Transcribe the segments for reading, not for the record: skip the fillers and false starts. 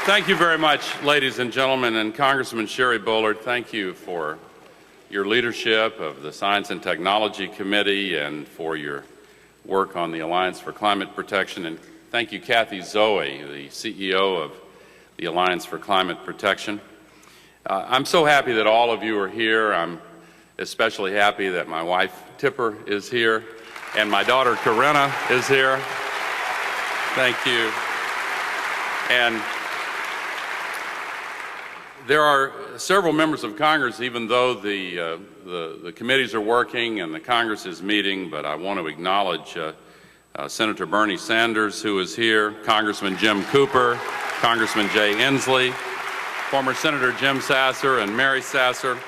Thank you very much, ladies and gentlemen, and Congressman Sherry Bullard, thank you for your leadership of the Science and Technology Committee and for your work on the Alliance for Climate Protection. And thank you, Kathy Zoe, the CEO of the Alliance for Climate Protection. I'm so happy that all of you are here. I'm especially happy that my wife, Tipper, is here, and my daughter, Corinna, is here. Thank you. And there are several members of Congress, even though the committees are working and the Congress is meeting, but I want to acknowledge Senator Bernie Sanders, who is here, Congressman Jim Cooper, Congressman Jay Inslee, former Senator Jim Sasser and Mary Sasser.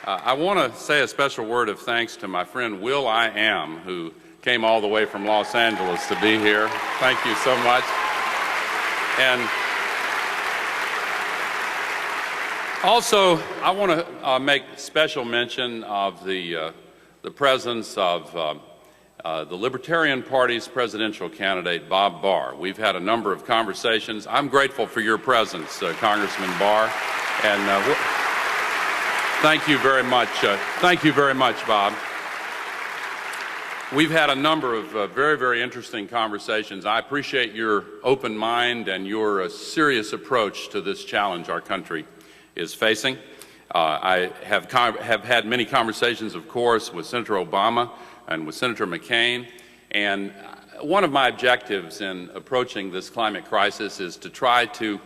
I want to say a special word of thanks to my friend Will I Am, who came all the way from Los Angeles to be here. Thank you so much. And also, I want to make special mention of the presence of the Libertarian Party's presidential candidate, Bob Barr. We've had a number of conversations. I'm grateful for your presence, Congressman Barr, and thank you very much. Thank you very much, Bob. We've had a number of very, very interesting conversations. I appreciate your open mind and your serious approach to this challenge our country is facing. I have had many conversations, of course, with Senator Obama and with Senator McCain, and one of my objectives in approaching this climate crisis is to try to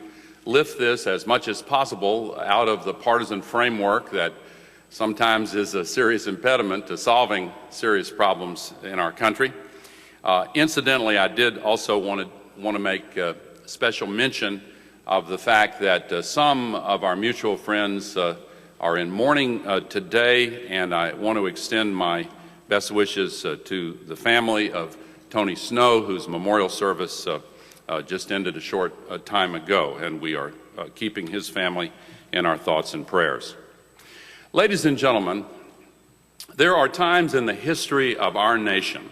lift this as much as possible out of the partisan framework that sometimes is a serious impediment to solving serious problems in our country. Incidentally, I did also want to make special mention of the fact that some of our mutual friends are in mourning today, and I want to extend my best wishes to the family of Tony Snow, whose memorial service just ended a short time ago, and we are keeping his family in our thoughts and prayers. Ladies and gentlemen, there are times in the history of our nation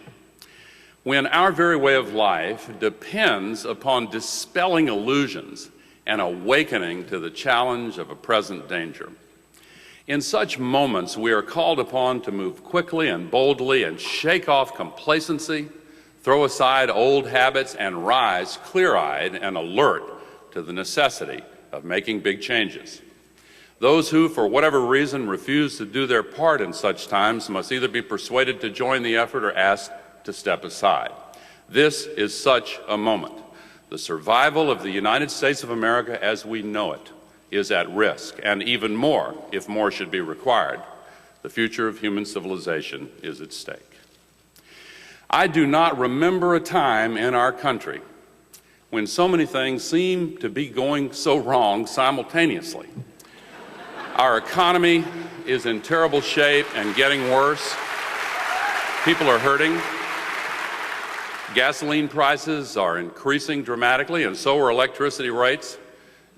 when our very way of life depends upon dispelling illusions and awakening to the challenge of a present danger. In such moments, we are called upon to move quickly and boldly and shake off complacency, throw aside old habits, and rise clear-eyed and alert to the necessity of making big changes. Those who, for whatever reason, refuse to do their part in such times must either be persuaded to join the effort or asked to step aside. This is such a moment. The survival of the United States of America as we know it is at risk, and even more, if more should be required, the future of human civilization is at stake. I do not remember a time in our country when so many things seem to be going so wrong simultaneously. Our economy is in terrible shape and getting worse. People are hurting. Gasoline prices are increasing dramatically, and so are electricity rates.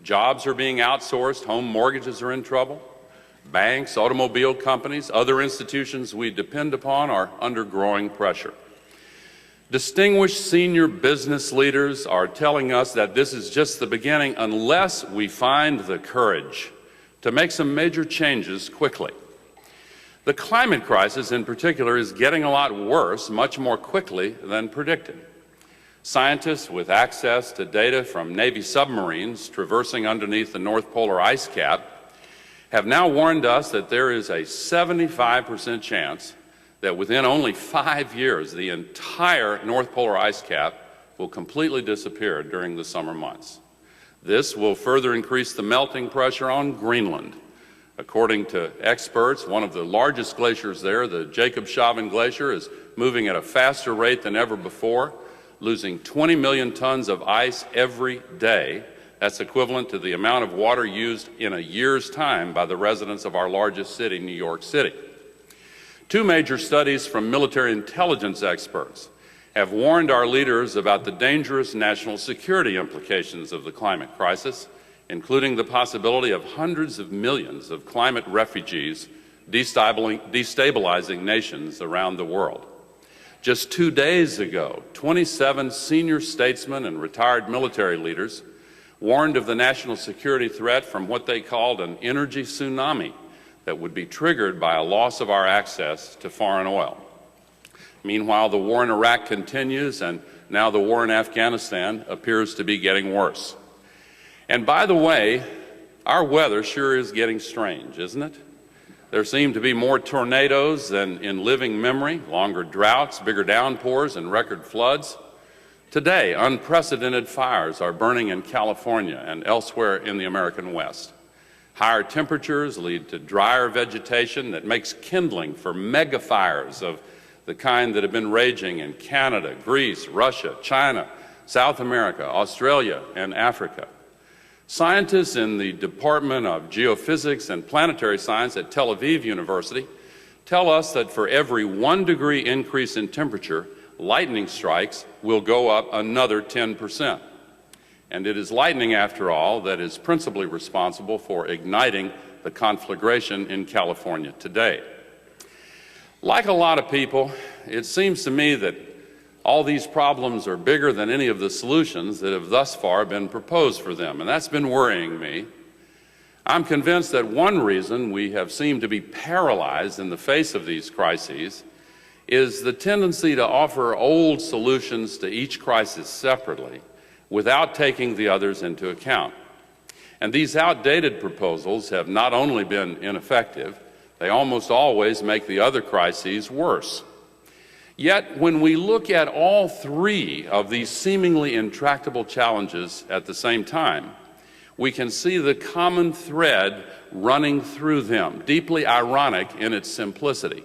Jobs are being outsourced. Home mortgages are in trouble. Banks, automobile companies, other institutions we depend upon are under growing pressure. Distinguished senior business leaders are telling us that this is just the beginning unless we find the courage to make some major changes quickly. The climate crisis in particular is getting a lot worse much more quickly than predicted. Scientists with access to data from Navy submarines traversing underneath the North Polar ice cap have now warned us that there is a 75% chance that within only 5 years the entire North Polar ice cap will completely disappear during the summer months. This will further increase the melting pressure on Greenland. According to experts, one of the largest glaciers there, the Jacob-Chauvin Glacier, is moving at a faster rate than ever before, losing 20 million tons of ice every day. That's equivalent to the amount of water used in a year's time by the residents of our largest city, New York City. Two major studies from military intelligence experts have warned our leaders about the dangerous national security implications of the climate crisis, including the possibility of hundreds of millions of climate refugees destabilizing nations around the world. Just 2 days ago, 27 senior statesmen and retired military leaders warned of the national security threat from what they called an energy tsunami that would be triggered by a loss of our access to foreign oil. Meanwhile, the war in Iraq continues, and now the war in Afghanistan appears to be getting worse. And by the way, our weather sure is getting strange, isn't it? There seem to be more tornadoes than in living memory, longer droughts, bigger downpours, and record floods. Today, unprecedented fires are burning in California and elsewhere in the American West. Higher temperatures lead to drier vegetation that makes kindling for mega fires of the kind that have been raging in Canada, Greece, Russia, China, South America, Australia, and Africa. Scientists in the Department of Geophysics and Planetary Science at Tel Aviv University tell us that for every 1 degree increase in temperature, lightning strikes will go up another 10%. And it is lightning, after all, that is principally responsible for igniting the conflagration in California today. Like a lot of people, it seems to me that all these problems are bigger than any of the solutions that have thus far been proposed for them, and that's been worrying me. I'm convinced that one reason we have seemed to be paralyzed in the face of these crises is the tendency to offer old solutions to each crisis separately without taking the others into account. And these outdated proposals have not only been ineffective, they almost always make the other crises worse. Yet, when we look at all three of these seemingly intractable challenges at the same time, we can see the common thread running through them, deeply ironic in its simplicity.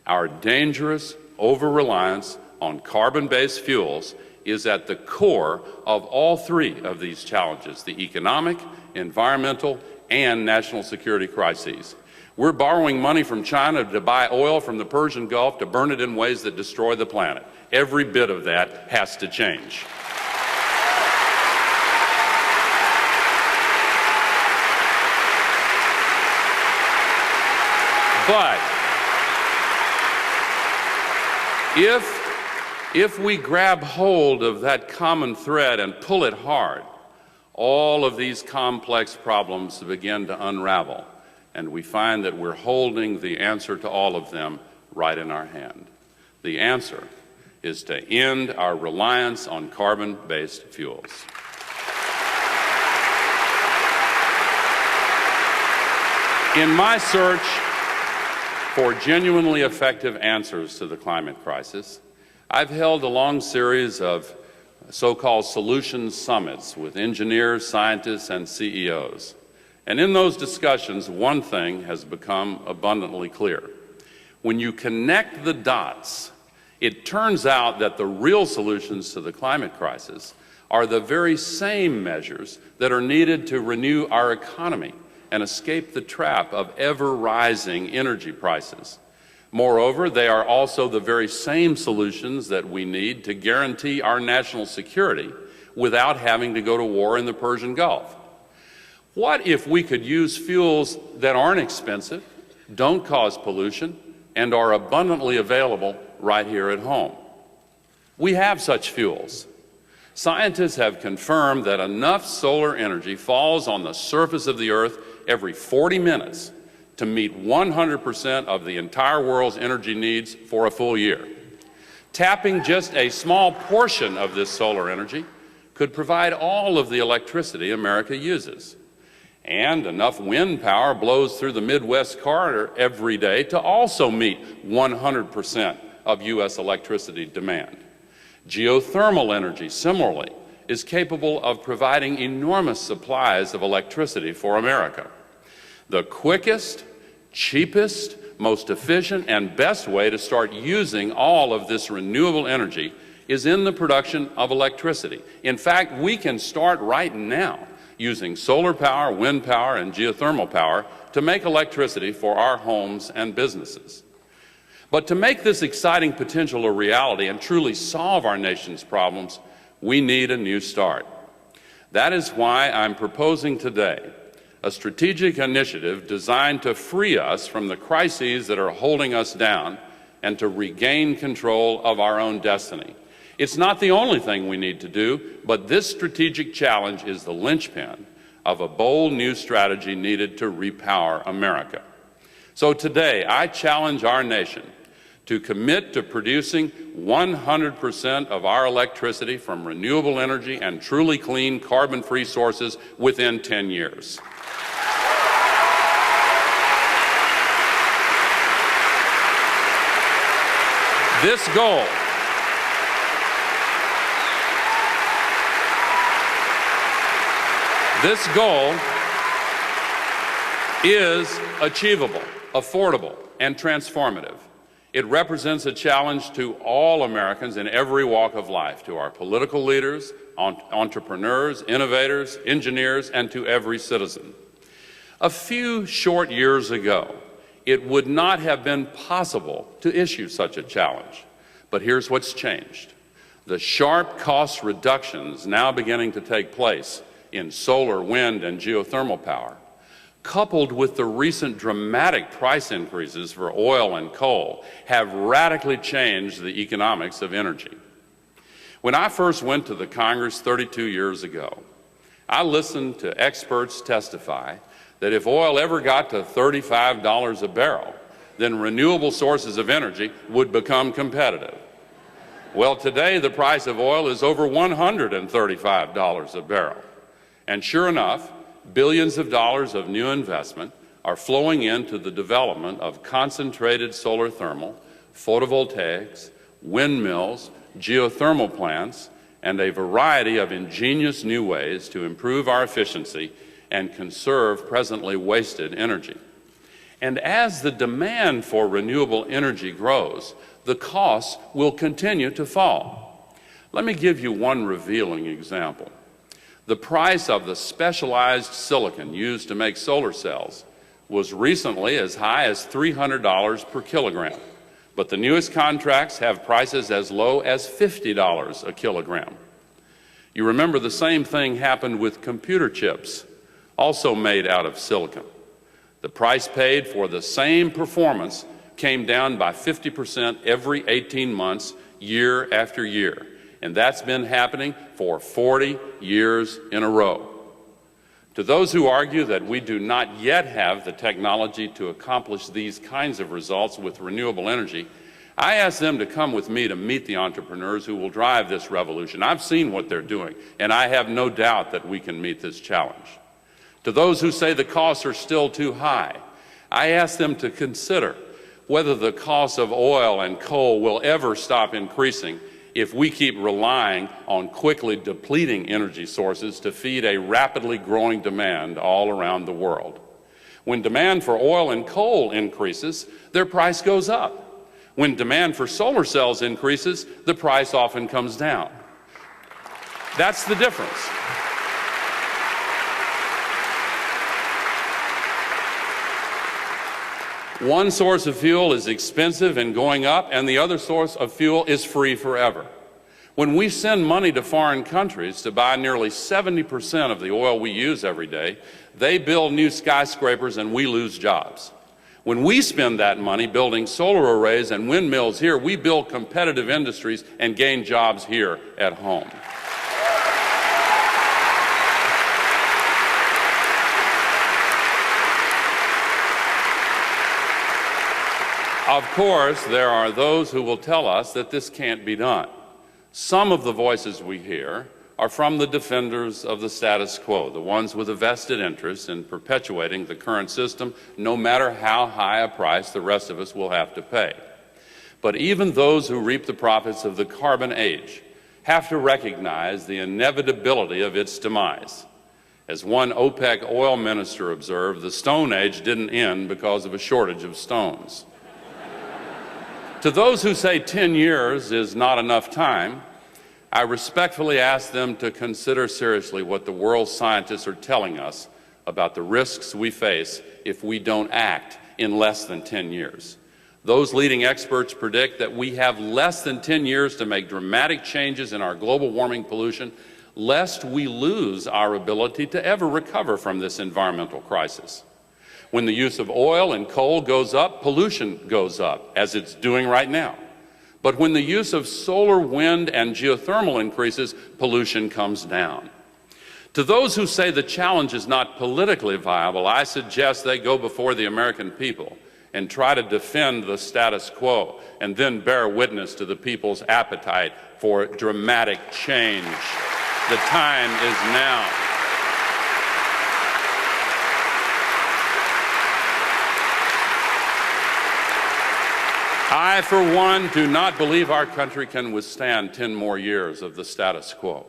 Our dangerous over-reliance on carbon-based fuels is at the core of all three of these challenges, the economic, environmental, and national security crises. We're borrowing money from China to buy oil from the Persian Gulf to burn it in ways that destroy the planet. Every bit of that has to change. But if we grab hold of that common thread and pull it hard, all of these complex problems begin to unravel. And we find that we're holding the answer to all of them right in our hand. The answer is to end our reliance on carbon-based fuels. In my search for genuinely effective answers to the climate crisis, I've held a long series of so-called solutions summits with engineers, scientists, and CEOs. And in those discussions, one thing has become abundantly clear. When you connect the dots, it turns out that the real solutions to the climate crisis are the very same measures that are needed to renew our economy and escape the trap of ever-rising energy prices. Moreover, they are also the very same solutions that we need to guarantee our national security without having to go to war in the Persian Gulf. What if we could use fuels that aren't expensive, don't cause pollution, and are abundantly available right here at home? We have such fuels. Scientists have confirmed that enough solar energy falls on the surface of the Earth every 40 minutes to meet 100% of the entire world's energy needs for a full year. Tapping just a small portion of this solar energy could provide all of the electricity America uses. And enough wind power blows through the Midwest corridor every day to also meet 100% of U.S. electricity demand. Geothermal energy, similarly, is capable of providing enormous supplies of electricity for America. The quickest, cheapest, most efficient, and best way to start using all of this renewable energy is in the production of electricity. In fact, we can start right now using solar power, wind power, and geothermal power to make electricity for our homes and businesses. But to make this exciting potential a reality and truly solve our nation's problems, we need a new start. That is why I'm proposing today a strategic initiative designed to free us from the crises that are holding us down and to regain control of our own destiny. It's not the only thing we need to do, but this strategic challenge is the linchpin of a bold new strategy needed to repower America. So today, I challenge our nation to commit to producing 100% of our electricity from renewable energy and truly clean, carbon-free sources within 10 years. This goal is achievable, affordable, and transformative. It represents a challenge to all Americans in every walk of life, to our political leaders, entrepreneurs, innovators, engineers, and to every citizen. A few short years ago, it would not have been possible to issue such a challenge. But here's what's changed. The sharp cost reductions now beginning to take place in solar, wind, and geothermal power, coupled with the recent dramatic price increases for oil and coal, have radically changed the economics of energy. When I first went to the Congress 32 years ago, I listened to experts testify that if oil ever got to $35 a barrel, then renewable sources of energy would become competitive. Well, today the price of oil is over $135 a barrel. And sure enough, billions of dollars of new investment are flowing into the development of concentrated solar thermal, photovoltaics, windmills, geothermal plants, and a variety of ingenious new ways to improve our efficiency and conserve presently wasted energy. And as the demand for renewable energy grows, the costs will continue to fall. Let me give you one revealing example. The price of the specialized silicon used to make solar cells was recently as high as $300 per kilogram, but the newest contracts have prices as low as $50 a kilogram. You remember the same thing happened with computer chips, also made out of silicon. The price paid for the same performance came down by 50% every 18 months, year after year. And that's been happening for 40 years in a row. To those who argue that we do not yet have the technology to accomplish these kinds of results with renewable energy, I ask them to come with me to meet the entrepreneurs who will drive this revolution. I've seen what they're doing, and I have no doubt that we can meet this challenge. To those who say the costs are still too high, I ask them to consider whether the cost of oil and coal will ever stop increasing if we keep relying on quickly depleting energy sources to feed a rapidly growing demand all around the world. When demand for oil and coal increases, their price goes up. When demand for solar cells increases, the price often comes down. That's the difference. One source of fuel is expensive and going up, and the other source of fuel is free forever. When we send money to foreign countries to buy nearly 70% of the oil we use every day, they build new skyscrapers and we lose jobs. When we spend that money building solar arrays and windmills here, we build competitive industries and gain jobs here at home. Of course, there are those who will tell us that this can't be done. Some of the voices we hear are from the defenders of the status quo, the ones with a vested interest in perpetuating the current system, no matter how high a price the rest of us will have to pay. But even those who reap the profits of the carbon age have to recognize the inevitability of its demise. As one OPEC oil minister observed, the Stone Age didn't end because of a shortage of stones. To those who say 10 years is not enough time, I respectfully ask them to consider seriously what the world's scientists are telling us about the risks we face if we don't act in less than 10 years. Those leading experts predict that we have less than 10 years to make dramatic changes in our global warming pollution, lest we lose our ability to ever recover from this environmental crisis. When the use of oil and coal goes up, pollution goes up, as it's doing right now. But when the use of solar, wind, and geothermal increases, pollution comes down. To those who say the challenge is not politically viable, I suggest they go before the American people and try to defend the status quo, and then bear witness to the people's appetite for dramatic change. The time is now. I, for one, do not believe our country can withstand 10 more years of the status quo.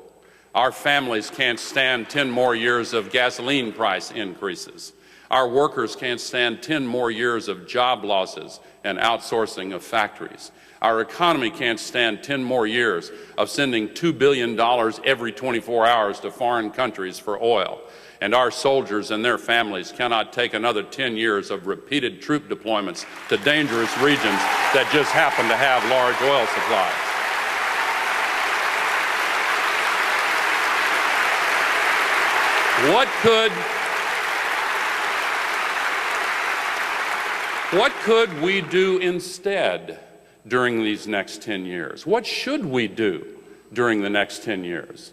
Our families can't stand 10 more years of gasoline price increases. Our workers can't stand 10 more years of job losses and outsourcing of factories. Our economy can't stand 10 more years of sending $2 billion every 24 hours to foreign countries for oil. And our soldiers and their families cannot take another 10 years of repeated troop deployments to dangerous regions that just happen to have large oil supplies. What could we do instead during these next 10 years? What should we do during the next 10 years?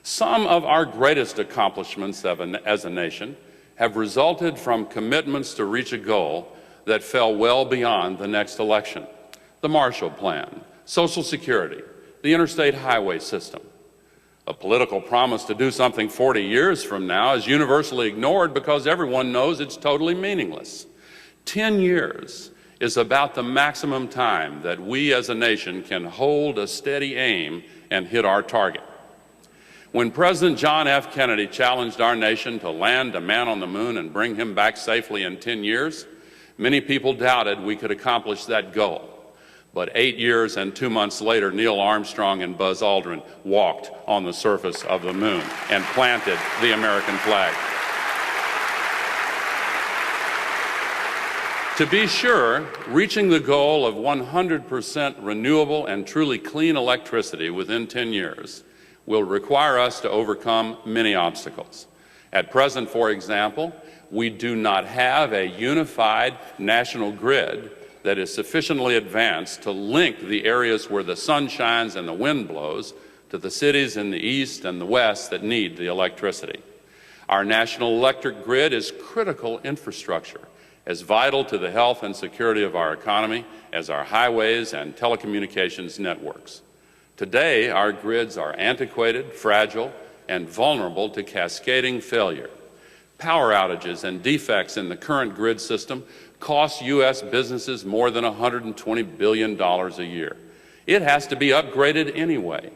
Some of our greatest accomplishments as a nation have resulted from commitments to reach a goal that fell well beyond the next election. The Marshall Plan, Social Security, the interstate highway system. A political promise to do something 40 years from now is universally ignored because everyone knows it's totally meaningless. 10 years is about the maximum time that we as a nation can hold a steady aim and hit our target. When President John F. Kennedy challenged our nation to land a man on the moon and bring him back safely in 10 years, many people doubted we could accomplish that goal. But 8 years and 2 months later, Neil Armstrong and Buzz Aldrin walked on the surface of the moon and planted the American flag. To be sure, reaching the goal of 100% renewable and truly clean electricity within 10 years will require us to overcome many obstacles. At present, for example, we do not have a unified national grid that is sufficiently advanced to link the areas where the sun shines and the wind blows to the cities in the east and the west that need the electricity. Our national electric grid is critical infrastructure, as vital to the health and security of our economy as our highways and telecommunications networks. Today, our grids are antiquated, fragile, and vulnerable to cascading failure. Power outages and defects in the current grid system cost U.S. businesses more than $120 billion a year. It has to be upgraded anyway.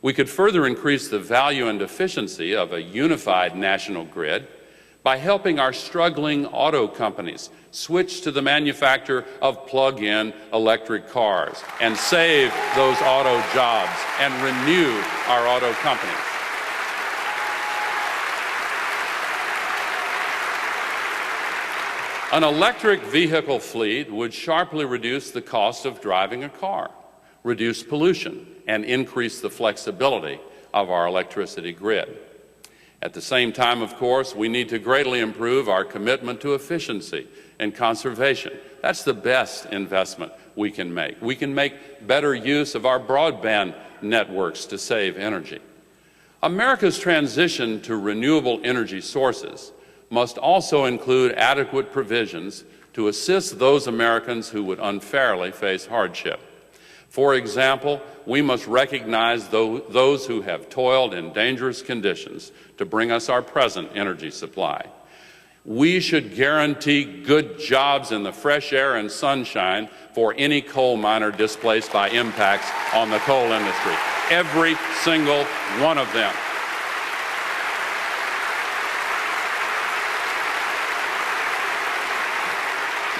We could further increase the value and efficiency of a unified national grid by helping our struggling auto companies switch to the manufacture of plug-in electric cars and save those auto jobs and renew our auto companies. An electric vehicle fleet would sharply reduce the cost of driving a car, reduce pollution, and increase the flexibility of our electricity grid. At the same time, of course, we need to greatly improve our commitment to efficiency and conservation. That's the best investment we can make. We can make better use of our broadband networks to save energy. America's transition to renewable energy sources must also include adequate provisions to assist those Americans who would unfairly face hardship. For example, we must recognize those who have toiled in dangerous conditions to bring us our present energy supply. We should guarantee good jobs in the fresh air and sunshine for any coal miner displaced by impacts on the coal industry. Every single one of them.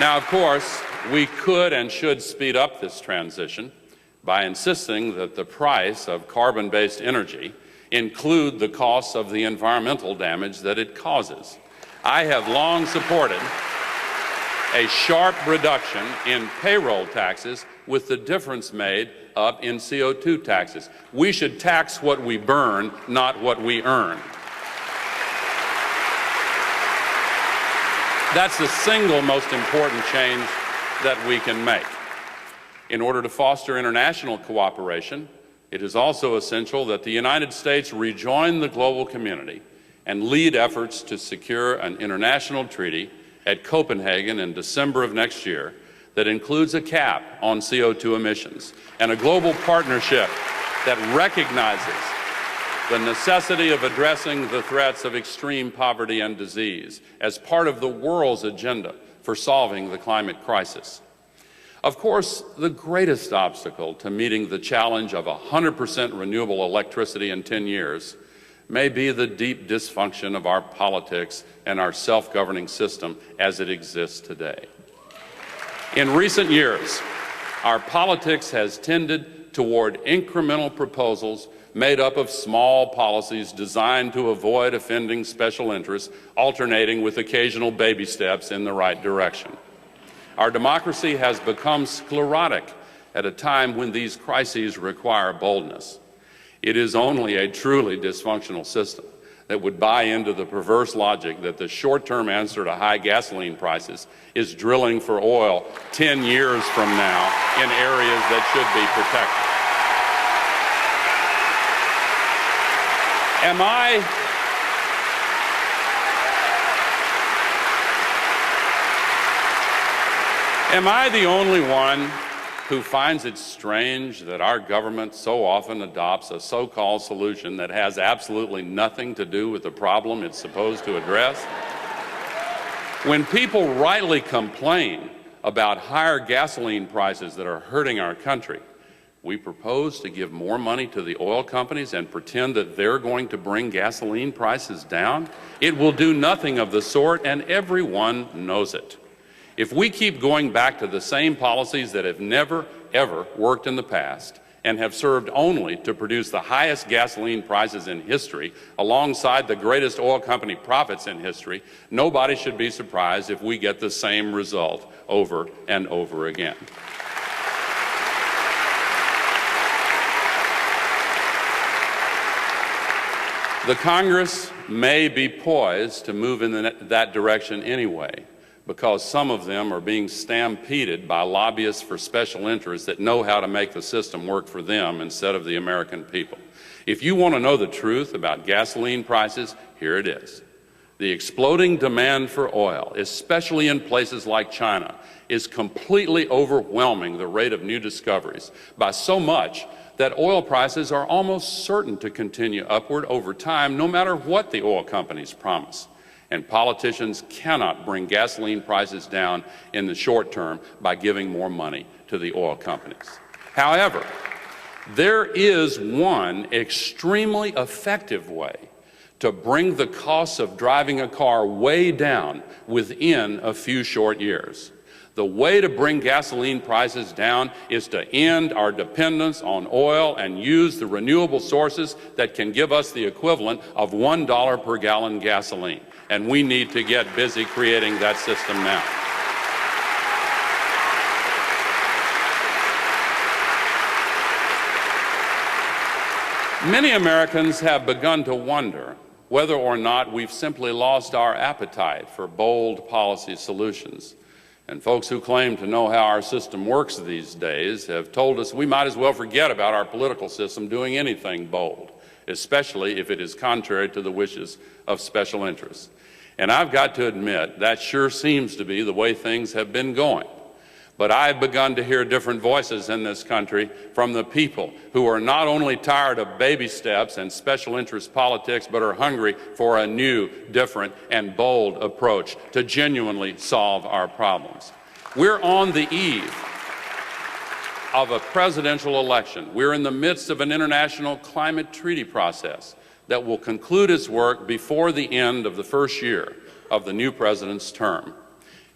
Now, of course, we could and should speed up this transition by insisting that the price of carbon-based energy include the costs of the environmental damage that it causes. I have long supported a sharp reduction in payroll taxes with the difference made up in CO2 taxes. We should tax what we burn, not what we earn. That's the single most important change that we can make. In order to foster international cooperation, it is also essential that the United States rejoin the global community and lead efforts to secure an international treaty at Copenhagen in December of next year that includes a cap on CO2 emissions and a global partnership that recognizes the necessity of addressing the threats of extreme poverty and disease as part of the world's agenda for solving the climate crisis. Of course, the greatest obstacle to meeting the challenge of 100% renewable electricity in 10 years may be the deep dysfunction of our politics and our self-governing system as it exists today. In recent years, our politics has tended toward incremental proposals made up of small policies designed to avoid offending special interests, alternating with occasional baby steps in the right direction. Our democracy has become sclerotic at a time when these crises require boldness. It is only a truly dysfunctional system that would buy into the perverse logic that the short-term answer to high gasoline prices is drilling for oil 10 years from now in areas that should be protected. Am I the only one who finds it strange that our government so often adopts a so-called solution that has absolutely nothing to do with the problem it's supposed to address? When people rightly complain about higher gasoline prices that are hurting our country, we propose to give more money to the oil companies and pretend that they're going to bring gasoline prices down? It will do nothing of the sort, and everyone knows it. If we keep going back to the same policies that have never, ever worked in the past and have served only to produce the highest gasoline prices in history alongside the greatest oil company profits in history, nobody should be surprised if we get the same result over and over again. The Congress may be poised to move in that direction anyway, because some of them are being stampeded by lobbyists for special interests that know how to make the system work for them instead of the American people. If you want to know the truth about gasoline prices, here it is. The exploding demand for oil, especially in places like China, is completely overwhelming the rate of new discoveries by so much that oil prices are almost certain to continue upward over time, no matter what the oil companies promise. And politicians cannot bring gasoline prices down in the short term by giving more money to the oil companies. However, there is one extremely effective way to bring the cost of driving a car way down within a few short years. The way to bring gasoline prices down is to end our dependence on oil and use the renewable sources that can give us the equivalent of $1 per gallon gasoline. And we need to get busy creating that system now. Many Americans have begun to wonder whether or not we've simply lost our appetite for bold policy solutions. And folks who claim to know how our system works these days have told us we might as well forget about our political system doing anything bold, especially if it is contrary to the wishes of special interests. And I've got to admit, that sure seems to be the way things have been going. But I've begun to hear different voices in this country from the people who are not only tired of baby steps and special interest politics, but are hungry for a new, different, and bold approach to genuinely solve our problems. We're on the eve of a presidential election. We're in the midst of an international climate treaty process that will conclude its work before the end of the first year of the new president's term.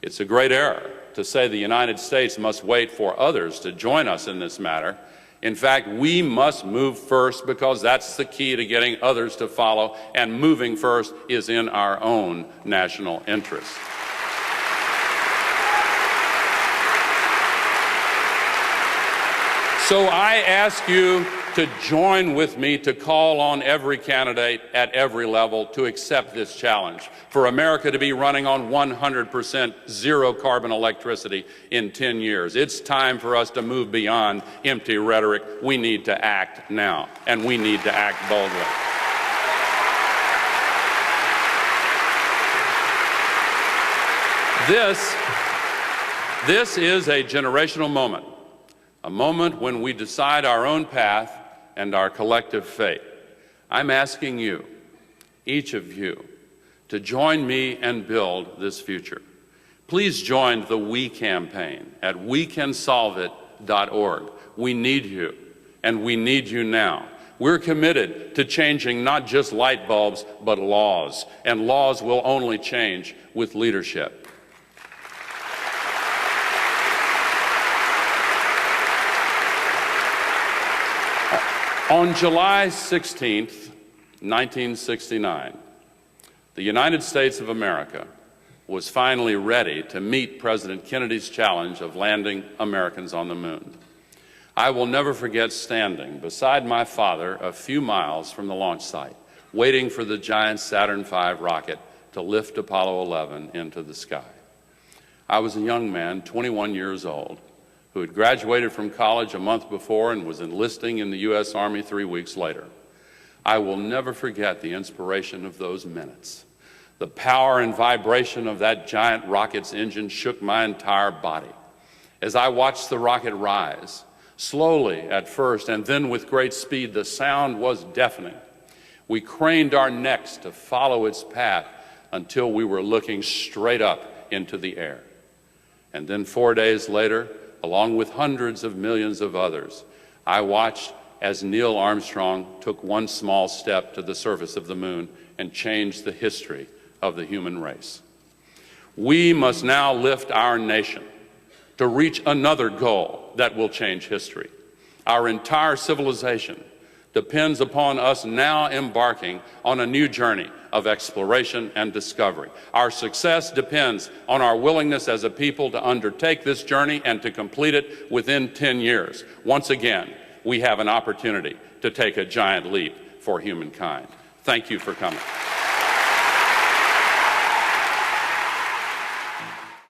It's a great error to say the United States must wait for others to join us in this matter. In fact, we must move first because that's the key to getting others to follow, and moving first is in our own national interest. So I ask you to join with me to call on every candidate at every level to accept this challenge for America to be running on 100% zero carbon electricity in 10 years. It's time for us to move beyond empty rhetoric. We need to act now, and we need to act boldly. This is a generational moment, a moment when we decide our own path and our collective fate. I'm asking you, each of you, to join me and build this future. Please join the We campaign at wecansolveit.org. We need you, and we need you now. We're committed to changing not just light bulbs, but laws, and laws will only change with leadership. On July 16, 1969, the United States of America was finally ready to meet President Kennedy's challenge of landing Americans on the moon. I will never forget standing beside my father a few miles from the launch site, waiting for the giant Saturn V rocket to lift Apollo 11 into the sky. I was a young man, 21 years old, who had graduated from college a month before and was enlisting in the U.S. Army 3 weeks later. I will never forget the inspiration of those minutes. The power and vibration of that giant rocket's engine shook my entire body. As I watched the rocket rise, slowly at first and then with great speed, the sound was deafening. We craned our necks to follow its path until we were looking straight up into the air. And then 4 days later, along with hundreds of millions of others, I watched as Neil Armstrong took one small step to the surface of the moon and changed the history of the human race. We must now lift our nation to reach another goal that will change history. Our entire civilization depends upon us now embarking on a new journey of exploration and discovery. Our success depends on our willingness as a people to undertake this journey and to complete it within 10 years. Once again, we have an opportunity to take a giant leap for humankind. Thank you for coming.